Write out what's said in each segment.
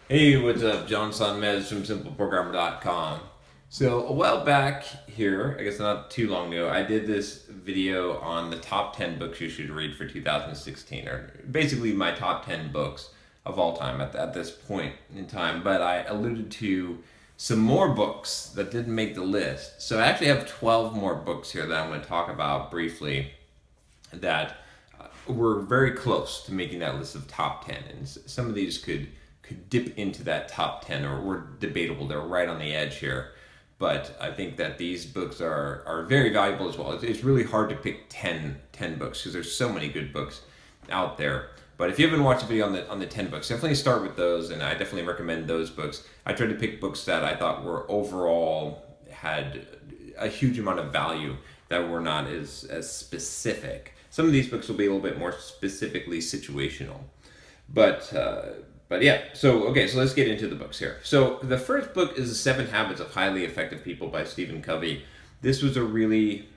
Hey, what's up? John Sonmez from SimpleProgrammer.com. So a while back here, I guess not too long ago, I did this video on the top 10 books you should read for 2016, or basically my top 10 books of all time at this point in time. But I alluded to some more books that didn't make the list. So I actually have 12 more books here that I'm going to talk about briefly that were very close to making that list of top 10. And some of these could dip into that top 10 or were debatable. They're right on the edge here. But I think that these books are very valuable as well. It's really hard to pick 10 books because there's so many good books out there. But if you haven't watched a video on the 10 books, definitely start with those, and I definitely recommend those books. I tried to pick books that I thought were overall had a huge amount of value, that were not as specific. Some of these books will be a little bit more specifically situational. But yeah, so okay, so let's get into the books here. So the first book is The Seven Habits of Highly Effective People by Stephen Covey. This was a really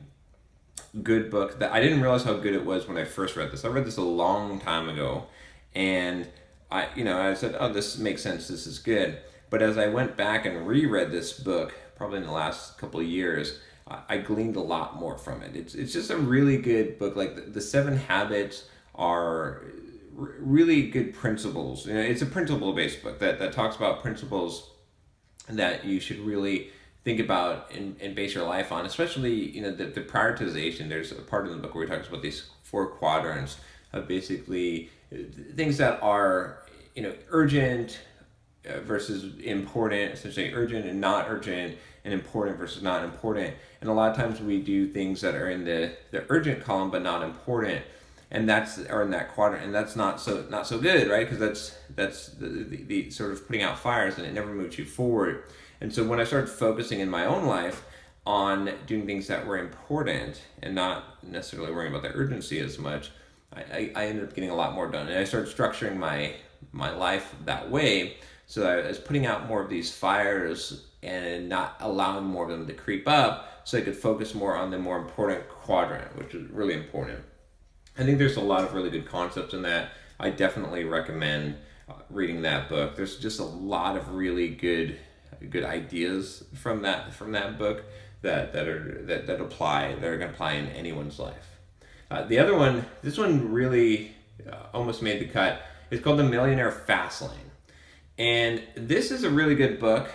good book that I didn't realize how good it was when I first read this. I read this a long time ago, and I said, oh, this makes sense, this is good. But as I went back and reread this book, probably in the last couple of years, I gleaned a lot more from it. It's just a really good book. Like the Seven Habits are really good principles. It's a principle-based book that talks about principles that you should really think about and base your life on, especially the prioritization. There's a part of the book where he talks about these four quadrants of basically things that are urgent versus important, essentially urgent and not urgent, and important versus not important. And a lot of times we do things that are in the urgent column but not important, and that's or in that quadrant, and that's not so good, right? Because that's the sort of putting out fires, and it never moves you forward. And so when I started focusing in my own life on doing things that were important and not necessarily worrying about the urgency as much, I ended up getting a lot more done. And I started structuring my life that way, so that I was putting out more of these fires and not allowing more of them to creep up, so I could focus more on the more important quadrant, which is really important. I think there's a lot of really good concepts in that. I definitely recommend reading that book. There's just a lot of really good ideas from that book that are going to apply in anyone's life. The other one, this one really almost made the cut. It's called The Millionaire FASTLANE, and this is a really good book.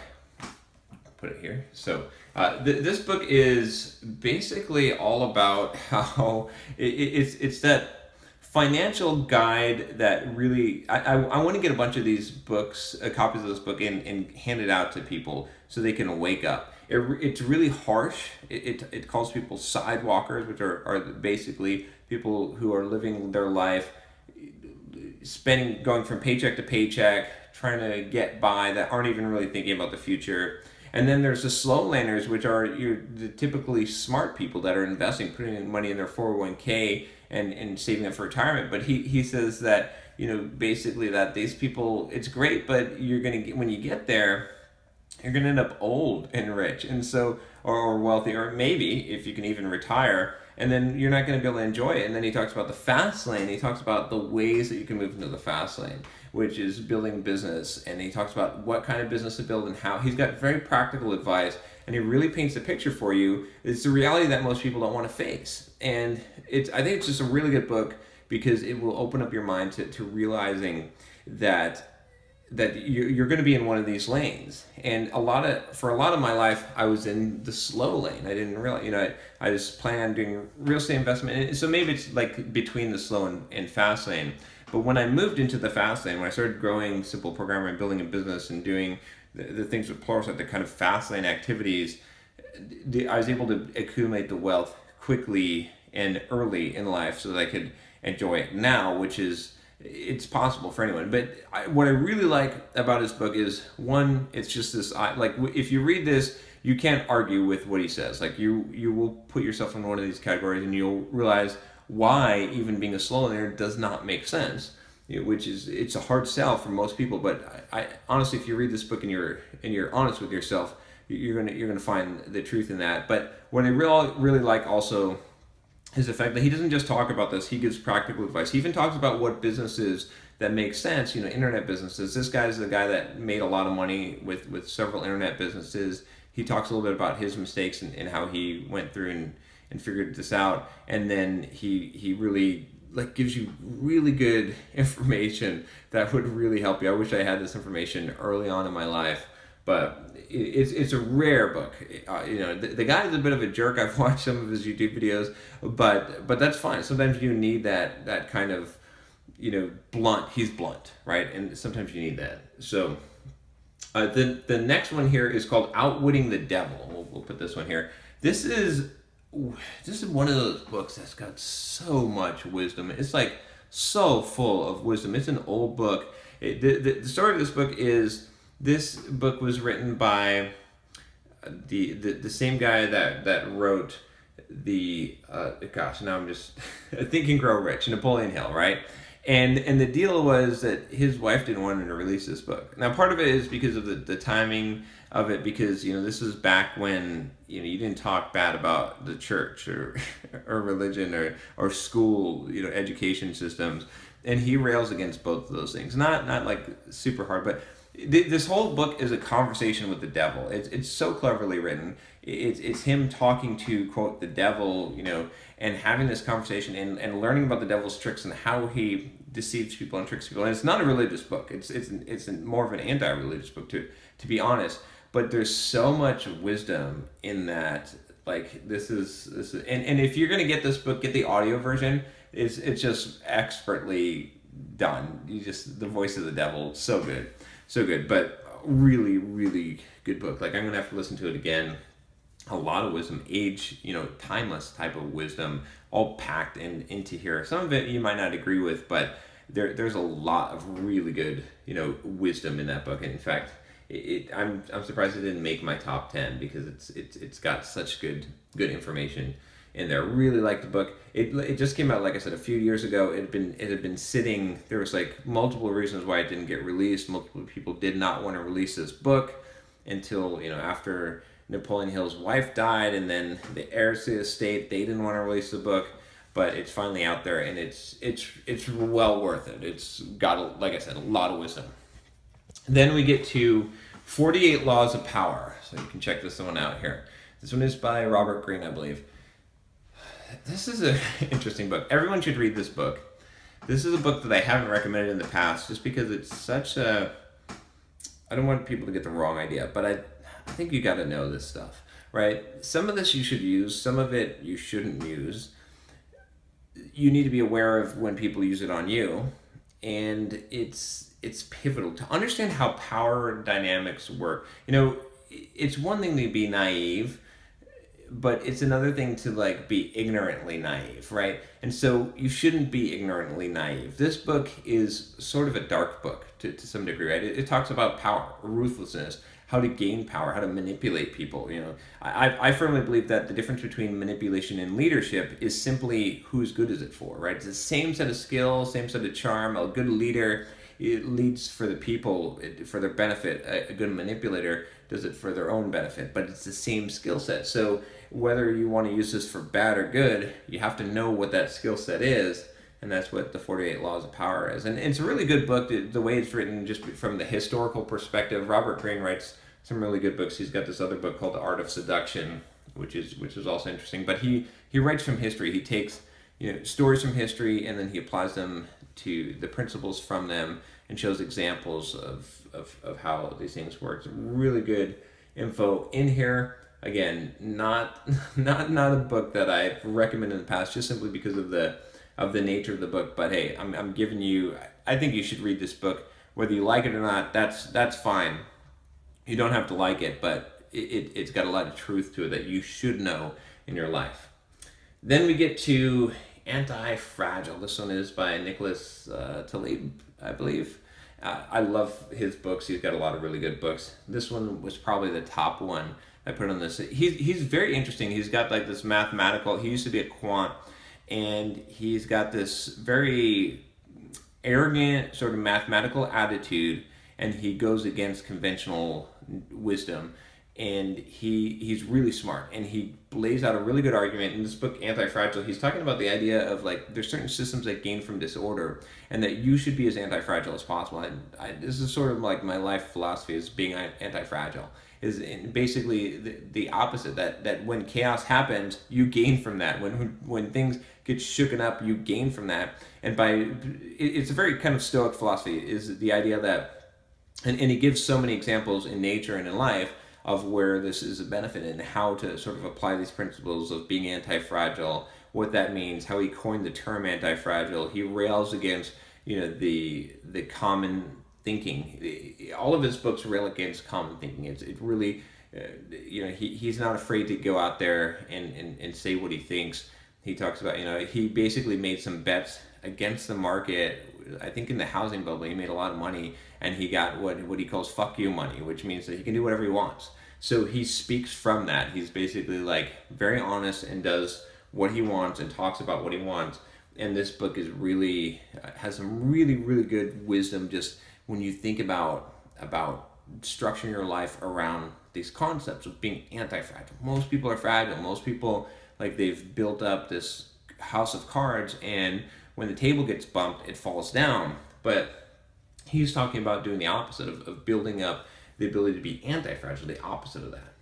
Put it here. So this book is basically all about how it's that financial guide that really I want to get a bunch of these books, copies of this book, and hand it out to people so they can wake up. It's really harsh. It calls people sidewalkers, which are basically people who are living their life going from paycheck to paycheck, trying to get by, that aren't even really thinking about the future. And then there's the slow laners, which are the typically smart people that are investing, putting in money in their 401k and saving them for retirement. But he says that, basically that these people, it's great, but you're going to get, when you get there, you're going to end up old and rich, and so, or wealthy, or maybe if you can even retire, and then you're not going to be able to enjoy it. And then he talks about the fast lane. He talks about the ways that you can move into the fast lane, which is building business. And he talks about what kind of business to build and how. He's got very practical advice, and he really paints a picture for you. It's the reality that most people don't want to face. And I think it's just a really good book because it will open up your mind to realizing that you're going to be in one of these lanes. And for a lot of my life, I was in the slow lane. I didn't realize, I just planned on doing real estate investment. And so maybe it's like between the slow and fast lane. But when I moved into the fast lane, when I started growing Simple Programmer and building a business and doing the things with Pluralsight, the kind of fast lane activities, I was able to accumulate the wealth quickly and early in life so that I could enjoy it now, which is, it's possible for anyone. But what I really like about his book is, one, it's just this, like, if you read this, you can't argue with what he says. Like, you will put yourself in one of these categories, and you'll realize why even being a slow learner does not make sense, which is, it's a hard sell for most people. But I honestly, if you read this book and you're honest with yourself, you're gonna find the truth in that. But what I really like also is the fact that he doesn't just talk about this, he gives practical advice. He even talks about what businesses that make sense. You know, internet businesses. This guy's the guy that made a lot of money with several internet businesses. He talks a little bit about his mistakes and how he went through and figured this out. And then he really like gives you really good information that would really help you. I wish I had this information early on in my life, but it's a rare book. You know, the guy is a bit of a jerk. I've watched some of his YouTube videos, but that's fine. Sometimes you need that kind of, you know, blunt. He's blunt, right? And sometimes you need that. So the next one here is called Outwitting the Devil. We'll put this one here. This is one of those books that's got so much wisdom. It's like so full of wisdom. It's an old book. The story of this book is, this book was written by the same guy that wrote the now I'm just Think and Grow Rich, Napoleon Hill, right? And the deal was that his wife didn't want him to release this book. Now, part of it is because of the timing of it, because, you know, this is back when, you know, you didn't talk bad about the church or religion or school, you know, education systems. And he rails against both of those things. Not like super hard, but this whole book is a conversation with the devil. It's so cleverly written. It's him talking to, quote, the devil, you know, and having this conversation and learning about the devil's tricks and how he deceives people and tricks people. And it's not a religious book. It's more of an anti-religious book, to be honest. But there's so much wisdom in that. Like, this is and if you're gonna get this book, get the audio version. It's just expertly done. The voice of the devil, so good, but really, really good book. Like, I'm gonna have to listen to it again. A lot of wisdom, you know, timeless type of wisdom, all packed into here. Some of it you might not agree with, but there's a lot of really good, you know, wisdom in that book. And in fact, I'm surprised it didn't make my top 10, because it's got such good information in there. Really like the book. It just came out, like I said, a few years ago. It had been sitting. There was like multiple reasons why it didn't get released. Multiple people did not want to release this book until, you know, after Napoleon Hill's wife died, and then the heirs to the estate, they didn't want to release the book. But it's finally out there, and it's well worth it. It's got, like I said, a lot of wisdom. Then we get to 48 Laws of Power. So you can check this one out here. This one is by Robert Greene, I believe. This is an interesting book. Everyone should read this book. This is a book that I haven't recommended in the past, just because it's such a... I don't want people to get the wrong idea, but I think you got to know this stuff, right? Some of this you should use. Some of it you shouldn't use. You need to be aware of when people use it on you. And it's pivotal to understand how power dynamics work. You know, it's one thing to be naive, but it's another thing to like be ignorantly naive, right? And so you shouldn't be ignorantly naive. This book is sort of a dark book to some degree, right? It talks about power, ruthlessness, how to gain power, how to manipulate people. You know, I firmly believe that the difference between manipulation and leadership is simply whose good is it for, right? It's the same set of skills, same set of charm. A good leader, it leads for the people, for their benefit. A good manipulator does it for their own benefit, but it's the same skill set. So whether you want to use this for bad or good, you have to know what that skill set is, and that's what the 48 Laws of Power is. And it's a really good book, the way it's written, just from the historical perspective. Robert Greene writes some really good books. He's got this other book called The Art of Seduction, which is also interesting. But he writes from history. He takes, you know, stories from history, and then he applies them to the principles from them and shows examples of how these things work. Really good info in here. Again, not a book that I've recommended in the past, just simply because of the nature of the book. But hey, I'm giving you. I think you should read this book, whether you like it or not. That's fine. You don't have to like it, but it's got a lot of truth to it that you should know in your life. Then we get to Anti-Fragile. This one is by Nicholas Taleb, I believe. I love his books. He's got a lot of really good books. This one was probably the top one I put on this. He's very interesting. He's got like this mathematical... He used to be a quant, and he's got this very arrogant sort of mathematical attitude, and he goes against conventional wisdom. and he's really smart, and he lays out a really good argument in this book, Anti-Fragile. He's talking about the idea of like there's certain systems that gain from disorder, and that you should be as anti-fragile as possible. This is sort of like my life philosophy, is being anti-fragile, is basically the opposite, that when chaos happens, you gain from that. When things get shooken up, you gain from that. And it's a very kind of Stoic philosophy, is the idea that, and he gives so many examples in nature and in life of where this is a benefit, and how to sort of apply these principles of being anti-fragile, what that means, how he coined the term anti-fragile. He rails against, the common thinking. All of his books rail against common thinking. It really, he's not afraid to go out there and say what he thinks. He talks about, he basically made some bets against the market. I think in the housing bubble, he made a lot of money, and he got what he calls "fuck you" money, which means that he can do whatever he wants. So he speaks from that. He's basically like very honest and does what he wants and talks about what he wants. And this book is really has some really, really good wisdom, just when you think about structuring your life around these concepts of being anti-fragile. Most people are fragile. Most people, like, they've built up this house of cards, and when the table gets bumped, it falls down. But he's talking about doing the opposite, of building up the ability to be anti-fragile, the opposite of that.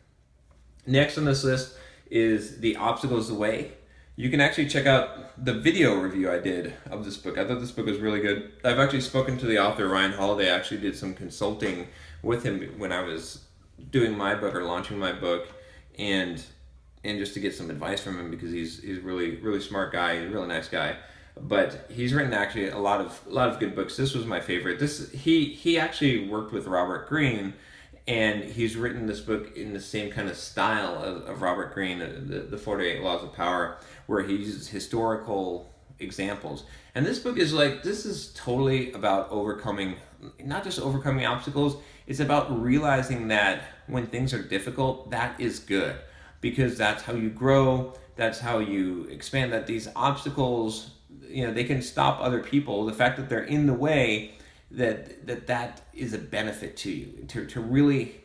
Next on this list is The Obstacle is the Way. You can actually check out the video review I did of this book. I thought this book was really good. I've actually spoken to the author, Ryan Holiday. I actually did some consulting with him when I was doing my book or launching my book, and just to get some advice from him, because he's really, really smart guy. He's a really nice guy. But he's written actually a lot of good books. This was my favorite. He actually worked with Robert Greene, and he's written this book in the same kind of style of Robert Greene, the 48 Laws of Power, where he uses historical examples. And this book is totally about not just overcoming obstacles, it's about realizing that when things are difficult, that is good, because that's how you grow, that's how you expand, that these obstacles, they can stop other people. The fact that they're in the way, that is a benefit to you, to really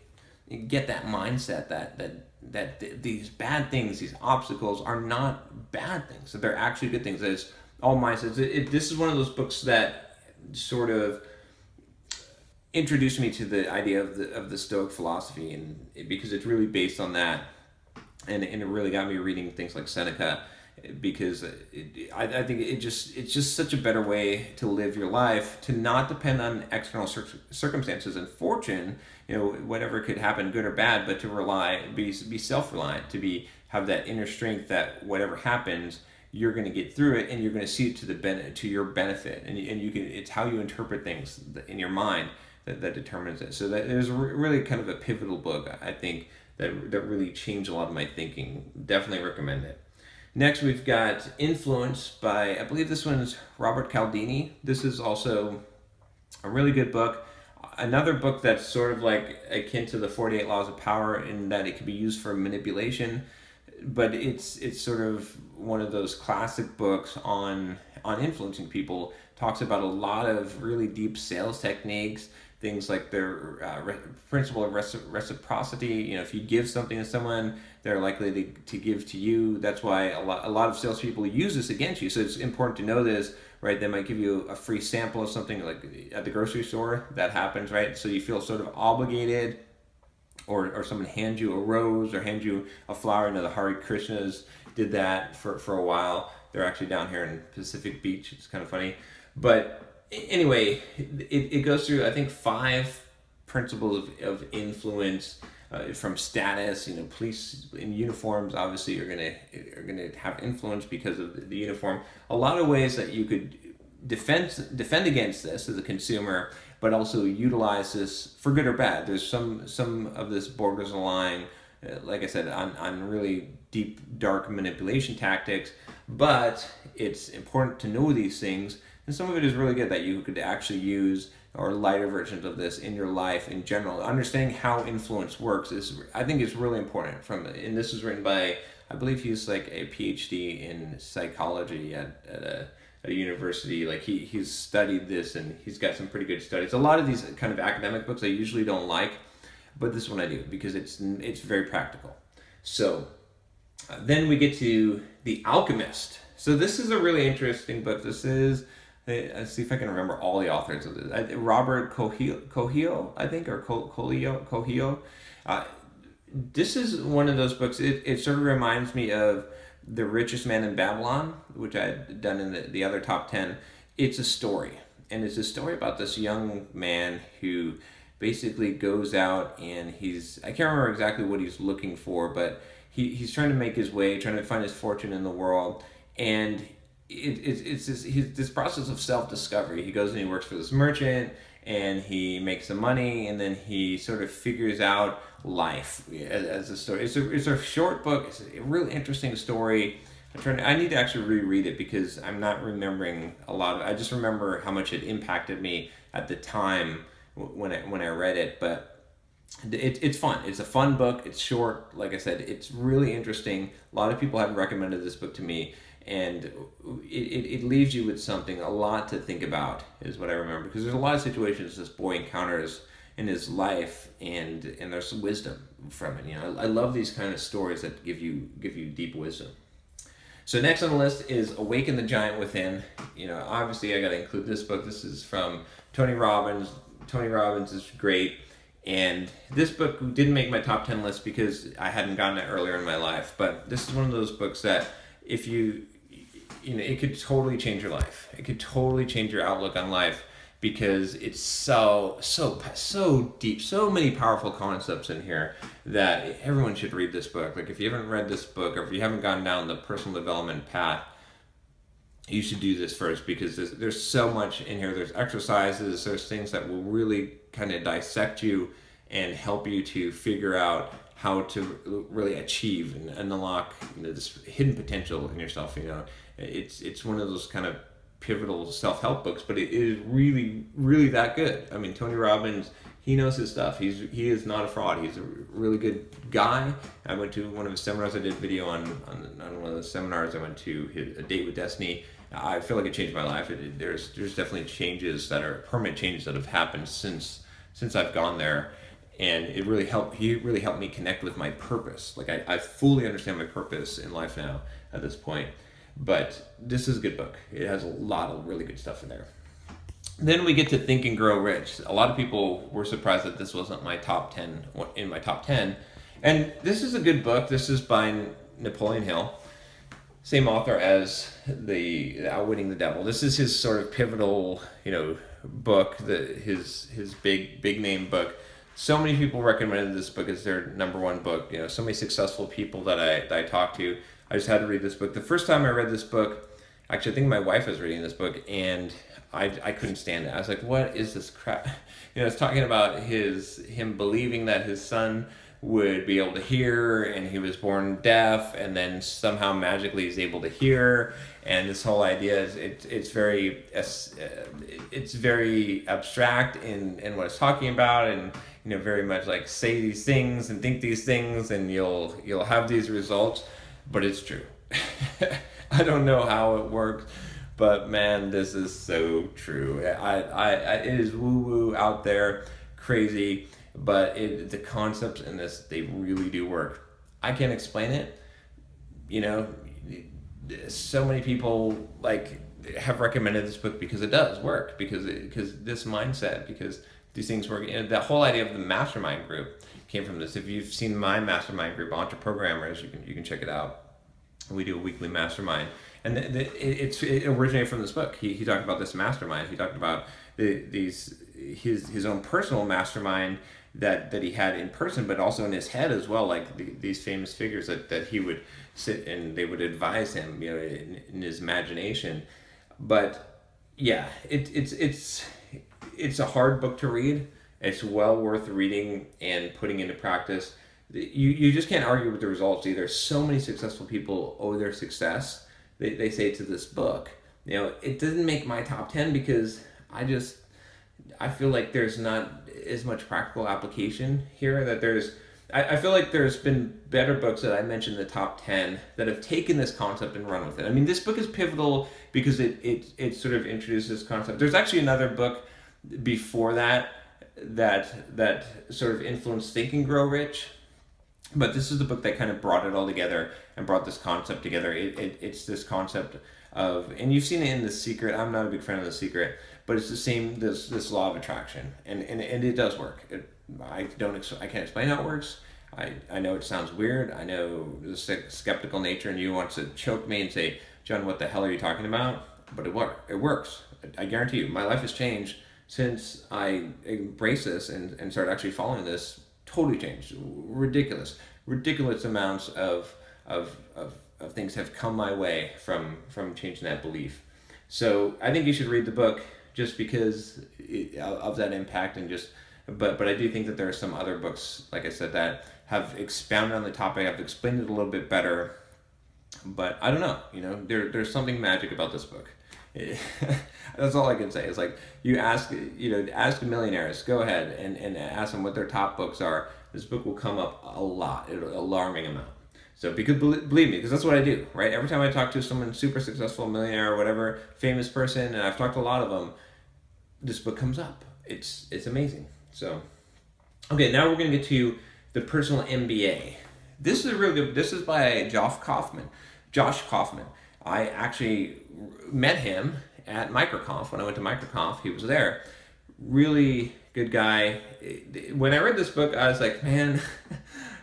get that mindset that these bad things, these obstacles, are not bad things, that they're actually good things. That it's all mindsets. This is one of those books that sort of introduced me to the idea of the Stoic philosophy, and because it's really based on that, and it really got me reading things like Seneca, because I think it's just such a better way to live your life, to not depend on external circumstances and fortune, whatever could happen, good or bad, but to be self-reliant, to have that inner strength that whatever happens, you're going to get through it, and you're going to see it to your benefit, and you can. It's how you interpret things in your mind that determines it. So that there's really kind of a pivotal book, I think, that really changed a lot of my thinking. Definitely recommend it. Next, we've got Influence by, I believe this one's Robert Cialdini. This is also a really good book. Another book that's sort of like akin to the 48 Laws of Power, in that it can be used for manipulation, but it's sort of one of those classic books on influencing people. Talks about a lot of really deep sales techniques, things like their principle of reciprocity. If you give something to someone, they're likely to give to you. That's why a lot of salespeople use this against you. So it's important to know this, right? They might give you a free sample of something, like at the grocery store. That happens, right? So you feel sort of obligated, or someone hands you a rose or hands you a flower. The Hare Krishnas did that for a while. They're actually down here in Pacific Beach. It's kind of funny. But anyway, it goes through, I think, 5 principles of influence, from status. Police in uniforms obviously are gonna have influence because of the uniform. A lot of ways that you could defend against this as a consumer, but also utilize this for good or bad. There's some of this borders the line, like I said, on really deep, dark manipulation tactics. But it's important to know these things. And some of it is really good that you could actually use, or lighter versions of this in your life in general. Understanding how influence works I think is really important. And this was written by, I believe he's like a PhD in psychology at a university. Like he's studied this, and he's got some pretty good studies. A lot of these kind of academic books I usually don't like, but this one I do because it's very practical. So then we get to The Alchemist. So this is a really interesting book. This is, let's see if I can remember all the authors of this. Robert Coelho, I think, or Coelho. This is one of those books, it sort of reminds me of The Richest Man in Babylon, which I had done in the other top 10. It's a story. And it's a story about this young man who basically goes out and I can't remember exactly what he's looking for, but he's trying to make his way, trying to find his fortune in the world. And it's this process of self-discovery. He goes and he works for this merchant, and he makes some money, and then he sort of figures out life as a story. It's a short book. It's a really interesting story. I need to actually reread it because I'm not remembering a lot of it. I just remember how much it impacted me at the time when I read it. But it's fun. It's a fun book. It's short. Like I said, it's really interesting. A lot of people have recommended this book to me, and it leaves you with something, a lot to think about, is what I remember. Because there's a lot of situations this boy encounters in his life, and there's some wisdom from it. I love these kind of stories that give you deep wisdom. So next on the list is Awaken the Giant Within. Obviously I got to include this book. This is from Tony Robbins. Tony Robbins is great. And this book didn't make my top 10 list because I hadn't gotten it earlier in my life. But this is one of those books that if it could totally change your life. It could totally change your outlook on life because it's so deep, so many powerful concepts in here that everyone should read this book. Like if you haven't read this book, or if you haven't gone down the personal development path, you should do this first because there's so much in here. There's exercises, there's things that will really kind of dissect you and help you to figure out how to really achieve and unlock this hidden potential in yourself. It's one of those kind of pivotal self-help books, but it is really, really that good. I mean, Tony Robbins, he knows his stuff. He is not a fraud. He's a really good guy. I went to one of his seminars. I did a video on one of the seminars I went to, A Date with Destiny. I feel like it changed my life. There's definitely changes that are permanent changes that have happened since I've gone there, and it really helped. He really helped me connect with my purpose. Like I fully understand my purpose in life now at this point. But this is a good book. It has a lot of really good stuff in there. Then we get to Think and Grow Rich. A lot of people were surprised that this wasn't my top 10 in my top 10. And this is a good book. This is by Napoleon Hill. Same author as the Outwitting the Devil. This is his sort of pivotal, book, his big name book. So many people recommended this book as their number one book. So many successful people that I talked to. I just had to read this book. The first time I read this book, actually, I think my wife was reading this book, and I couldn't stand it. I was like, what is this crap? It's talking about him believing that his son would be able to hear, and he was born deaf, and then somehow magically he's able to hear. And this whole idea is it's very abstract in what it's talking about, and very much like say these things and think these things, and you'll have these results. But it's true. I don't know how it works, but man, this is so true. It is woo-woo out there, crazy, but the concepts in this, they really do work. I can't explain it. So many people have recommended this book because it does work, because this mindset, because these things work. And the whole idea of the mastermind group came from this. If you've seen my mastermind group, Entre Programmers, you can check it out. We do a weekly mastermind, and it originated from this book. He talked about this mastermind. He talked about his own personal mastermind that he had in person, but also in his head as well. Like these famous figures that he would sit and they would advise him, in his imagination. But yeah, it's a hard book to read. It's well worth reading and putting into practice. You just can't argue with the results either. So many successful people owe their success, they say, to this book. It doesn't make my top 10 because I feel like there's not as much practical application here. I feel like there's been better books that I mentioned in the top 10 that have taken this concept and run with it. I mean, this book is pivotal because it sort of introduces this concept. There's actually another book before that that sort of influenced Think and Grow Rich. But this is the book that kind of brought it all together and brought this concept together. It's this concept of, and you've seen it in The Secret. I'm not a big fan of The Secret, but it's the same, this law of attraction, and it does work. I can't explain how it works. I know it sounds weird. I know the skeptical nature in you wants to choke me and say, John, what the hell are you talking about? But it works. I guarantee you, my life has changed since I embrace this and started actually following this. Totally changed. Ridiculous amounts of things have come my way from changing that belief. So I think you should read the book just because of that impact, and just, but I do think that there are some other books, like I said, that have expounded on the topic, have explained it a little bit better. But I don't know, there's something magic about this book. That's all I can say. It's like, ask millionaires, go ahead and ask them what their top books are. This book will come up a lot, an alarming amount. So because believe me, because that's what I do, right? Every time I talk to someone super successful, millionaire or whatever, famous person, and I've talked to a lot of them, this book comes up. It's amazing. So, okay, now we're going to get to the personal MBA. This is really good. This is by Josh Kaufman. I actually met him at MicroConf. When I went to MicroConf, he was there. Really good guy. When I read this book, I was like, man,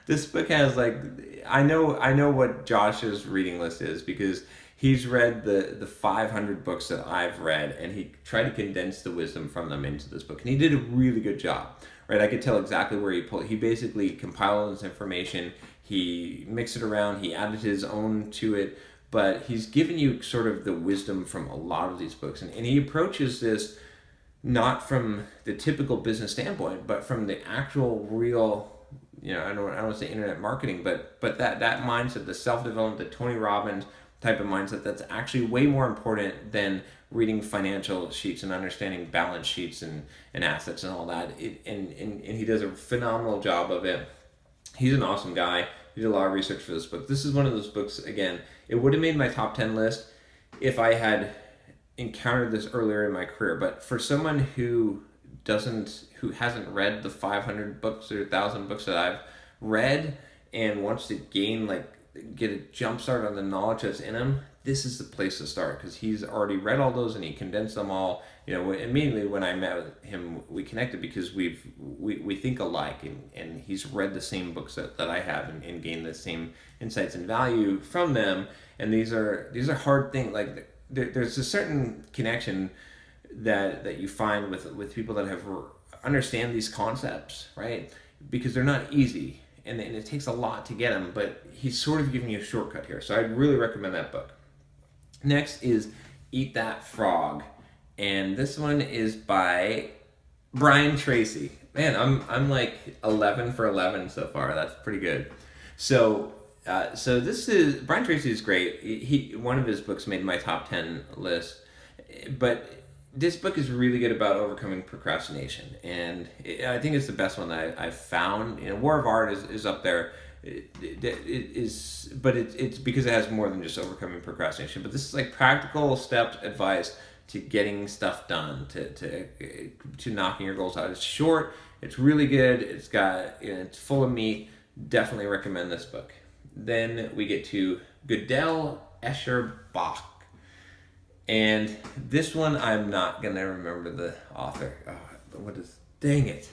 this book has I know what Josh's reading list is, because he's read the 500 books that I've read, and he tried to condense the wisdom from them into this book, and he did a really good job. Right, I could tell exactly where he basically compiled all this information, he mixed it around, he added his own to it, but he's given you sort of the wisdom from a lot of these books, and he approaches this not from the typical business standpoint, but from the actual real, I don't want to say internet marketing, but that mindset, the self-development, the Tony Robbins type of mindset, that's actually way more important than reading financial sheets and understanding balance sheets and assets and all that. And he does a phenomenal job of it. He's an awesome guy. He did a lot of research for this book. This is one of those books, again, it would have made my top 10 list if I had encountered this earlier in my career. But for someone who hasn't read the 500 books or 1,000 books that I've read and wants to get a jump start on the knowledge that's in him, this is the place to start, because he's already read all those and he condensed them all. Immediately when I met with him, we connected because we think alike, and he's read the same books that I have and gained the same insights and value from them. And these are hard things. There's a certain connection that you find with people that understand these concepts, right? Because they're not easy. And it takes a lot to get them, but he's sort of giving you a shortcut here. So I'd really recommend that book. Next is Eat That Frog. And this one is by Brian Tracy. Man, I'm like 11 for 11 so far. That's pretty good. So this is, Brian Tracy is great. One of his books made my top 10 list. But this book is really good about overcoming procrastination, and I think it's the best one that I've found. War of Art is up there. It's because it has more than just overcoming procrastination. But this is like practical steps, advice to getting stuff done, to knocking your goals out. It's short. It's really good. It's full of meat. Definitely recommend this book. Then we get to GÖDEL, ESCHER, BACH. And this one, I'm not going to remember the author. Dang it.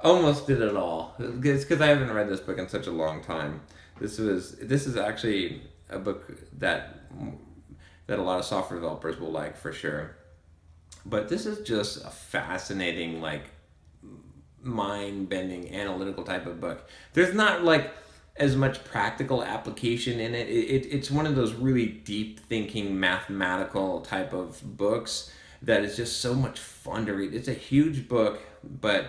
Almost did it all. It's because I haven't read this book in such a long time. This is actually a book that a lot of software developers will like for sure. But this is just a fascinating, mind-bending, analytical type of book. There's not as much practical application in it. It's one of those really deep thinking mathematical type of books that is just so much fun to read. It's a huge book, but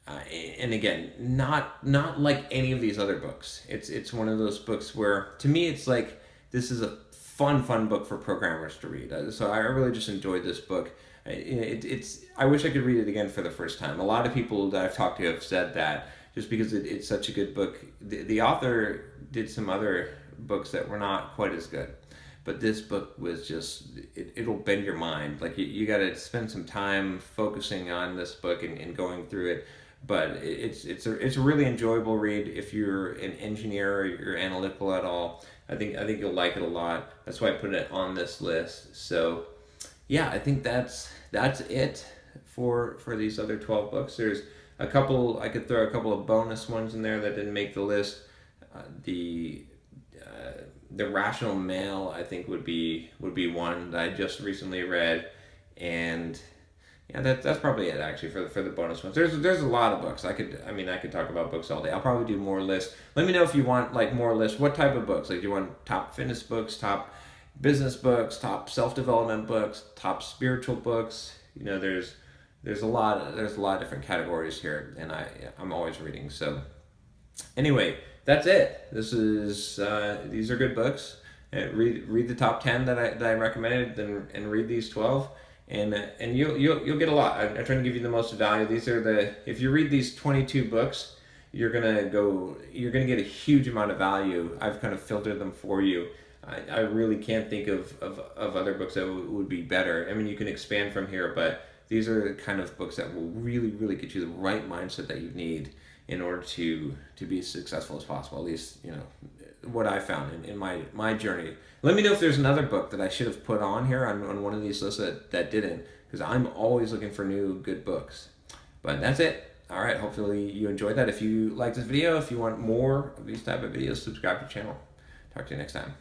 and again, not like any of these other books. It's one of those books where, to me, it's like this is a fun book for programmers to read. So I really just enjoyed this book. I wish I could read it again for the first time. A lot of people that I've talked to have said that, just because it's such a good book. The author did some other books that were not quite as good. but this book was just, it'll bend your mind. Like you got to spend some time focusing on this book and going through it. But it's a really enjoyable read if you're an engineer or you're analytical at all. I think you'll like it a lot. That's why I put it on this list. So yeah, I think that's it for these other 12 books. There's a couple, I could throw a couple of bonus ones in there that didn't make the list. The Rational Male, I think, would be one that I just recently read, and yeah, that's probably it actually for the bonus ones. There's a lot of books. I could talk about books all day. I'll probably do more lists. Let me know if you want like more lists. What type of books? Like, do you want top fitness books, top business books, top self-development books, top spiritual books? You know, there's a lot of different categories here, and I'm always reading. So anyway, that's it. This is these are good books. Read the top 10 that I recommended, and read these 12, and you'll get a lot. I'm trying to give you the most value. These are if you read these 22 books, you're gonna get a huge amount of value. I've kind of filtered them for you. I really can't think of other books that would be better. I mean, you can expand from here, but these are the kind of books that will really, really get you the right mindset that you need in order to be as successful as possible. At least, you know, what I found in my journey. Let me know if there's another book that I should have put on here on one of these lists that didn't, because I'm always looking for new good books. But that's it. All right, hopefully you enjoyed that. If you like this video, if you want more of these type of videos, subscribe to the channel. Talk to you next time.